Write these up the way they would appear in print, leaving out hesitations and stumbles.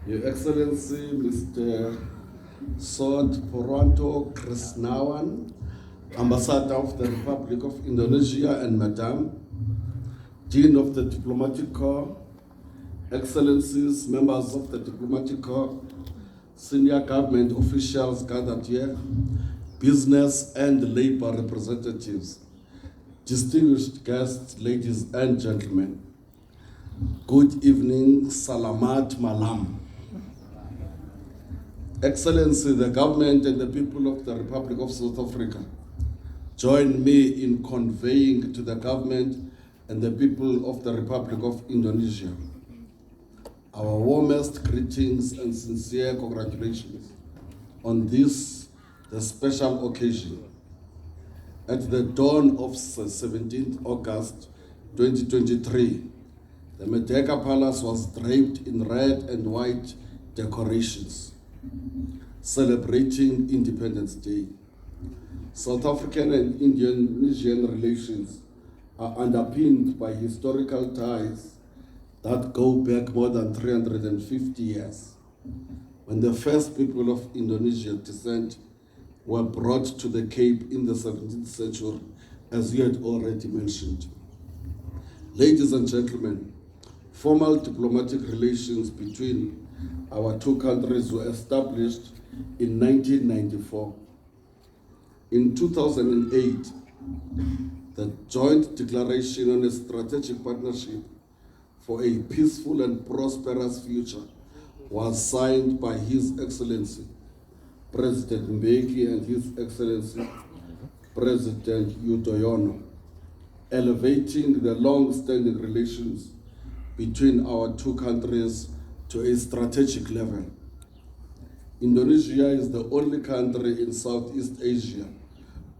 Your Excellency, Mr. Sot Poranto Krisnawan, Ambassador of the Republic of Indonesia, and Madam, Dean of the Diplomatic Corps, Excellencies, members of the Diplomatic Corps, senior government officials gathered here, business and labor representatives, distinguished guests, ladies and gentlemen. Good evening, Salamat Malam. Excellency, the government and the people of the Republic of South Africa join me in conveying to the government and the people of the Republic of Indonesia our warmest greetings and sincere congratulations on this, the special occasion. At the dawn of 17th August 2023, the Merdeka Palace was draped in red and white decorations, celebrating Independence Day. South African and Indonesian relations are underpinned by historical ties that go back more than 350 years, when the first people of Indonesian descent were brought to the Cape in the 17th century, as you had already mentioned. Ladies and gentlemen, formal diplomatic relations between our two countries were established in 1994. In 2008, the Joint Declaration on a Strategic Partnership for a Peaceful and Prosperous Future was signed by His Excellency President Mbeki and His Excellency President Yudhoyono, elevating the long-standing relations between our two countries to a strategic level. Indonesia is the only country in Southeast Asia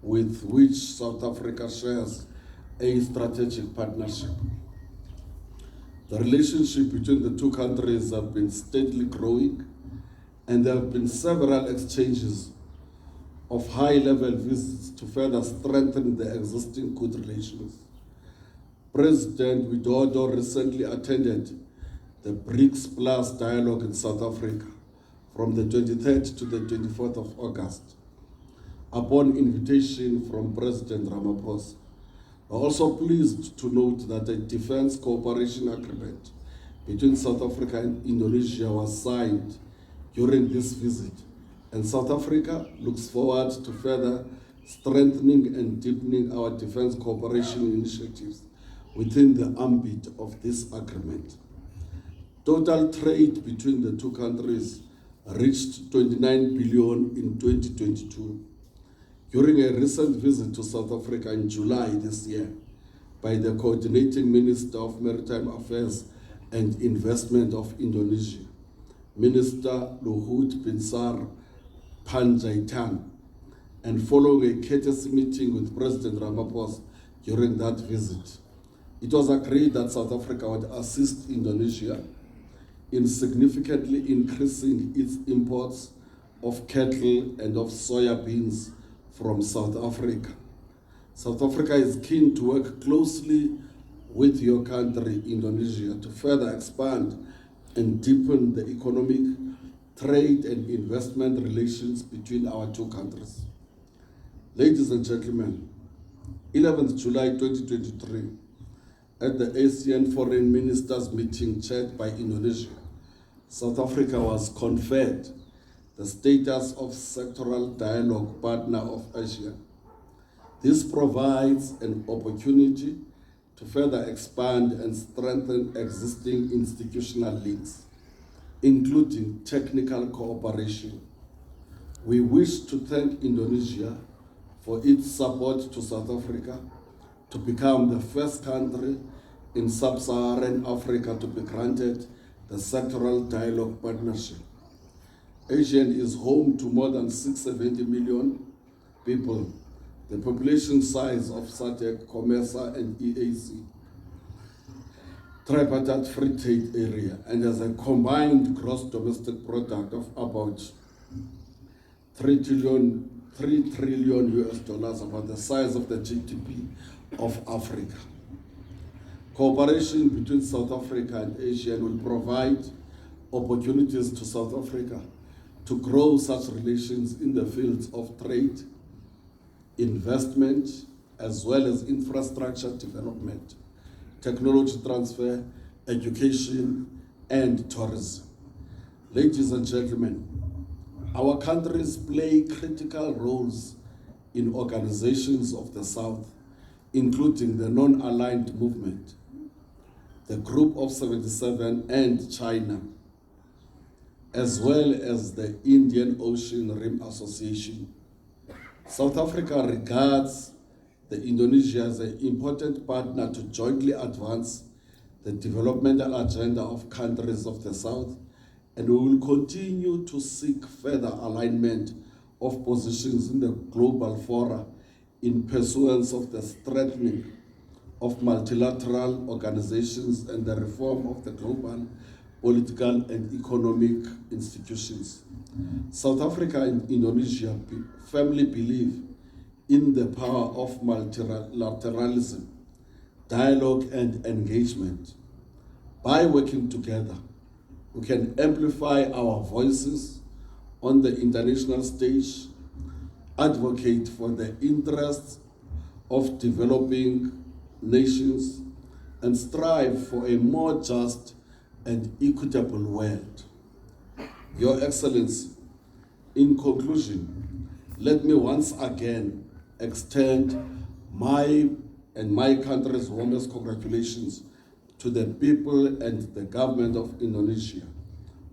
with which South Africa shares a strategic partnership. The relationship between the two countries have been steadily growing, and there have been several exchanges of high-level visits to further strengthen the existing good relations. President Widodo recently attended the BRICS Plus dialogue in South Africa from the 23rd to the 24th of August, upon invitation from President Ramaphosa. I'm also pleased to note that a defense cooperation agreement between South Africa and Indonesia was signed during this visit, and South Africa looks forward to further strengthening and deepening our defense cooperation initiatives within the ambit of this agreement. Total trade between the two countries reached 29 billion in 2022. During a recent visit to South Africa in July this year by the Coordinating Minister of Maritime Affairs and Investment of Indonesia, Minister Luhut Binsar Panjaitan, and following a courtesy meeting with President Ramaphosa during that visit, it was agreed that South Africa would assist Indonesia in significantly increasing its imports of cattle and of soya beans from South Africa. South Africa is keen to work closely with your country, Indonesia, to further expand and deepen the economic, trade and investment relations between our two countries. Ladies and gentlemen, 11th July 2023, at the ASEAN Foreign Ministers meeting chaired by Indonesia, South Africa was conferred the status of sectoral dialogue partner of Asia. This provides an opportunity to further expand and strengthen existing institutional links, including technical cooperation. We wish to thank Indonesia for its support to South Africa to become the first country in sub-Saharan Africa to be granted the sectoral dialogue partnership. ASEAN is home to more than 670 million people, the population size of SADC, COMESA, and EAC, tripartite free trade area, and has a combined gross domestic product of about 3 trillion US dollars, about the size of the GDP of Africa. Cooperation between South Africa and ASEAN will provide opportunities to South Africa to grow such relations in the fields of trade, investment, as well as infrastructure development, technology transfer, education, and tourism. Ladies and gentlemen, our countries play critical roles in organizations of the South, including the Non-Aligned Movement, the Group of 77 and China, as well as the Indian Ocean Rim Association. South Africa regards Indonesia as an important partner to jointly advance the developmental agenda of countries of the South, and we will continue to seek further alignment of positions in the global fora in pursuance of the strengthening of multilateral organizations and the reform of the global political and economic institutions. South Africa and Indonesia firmly believe in the power of multilateralism, dialogue, and engagement. By working together, we can amplify our voices on the international stage, advocate for the interests of developing nations, and strive for a more just and equitable world. Your Excellency, in conclusion, let me once again extend my and my country's warmest congratulations to the people and the government of Indonesia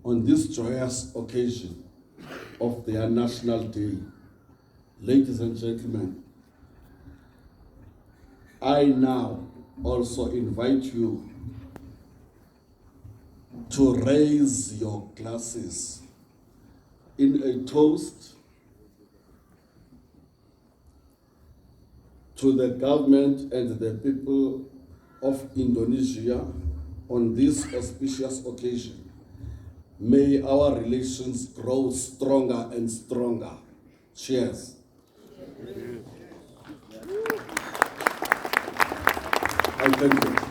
on this joyous occasion of their National Day. Ladies and gentlemen, I now also invite you to raise your glasses in a toast to the government and the people of Indonesia on this auspicious occasion. May our relations grow stronger and stronger. Cheers. I thank you.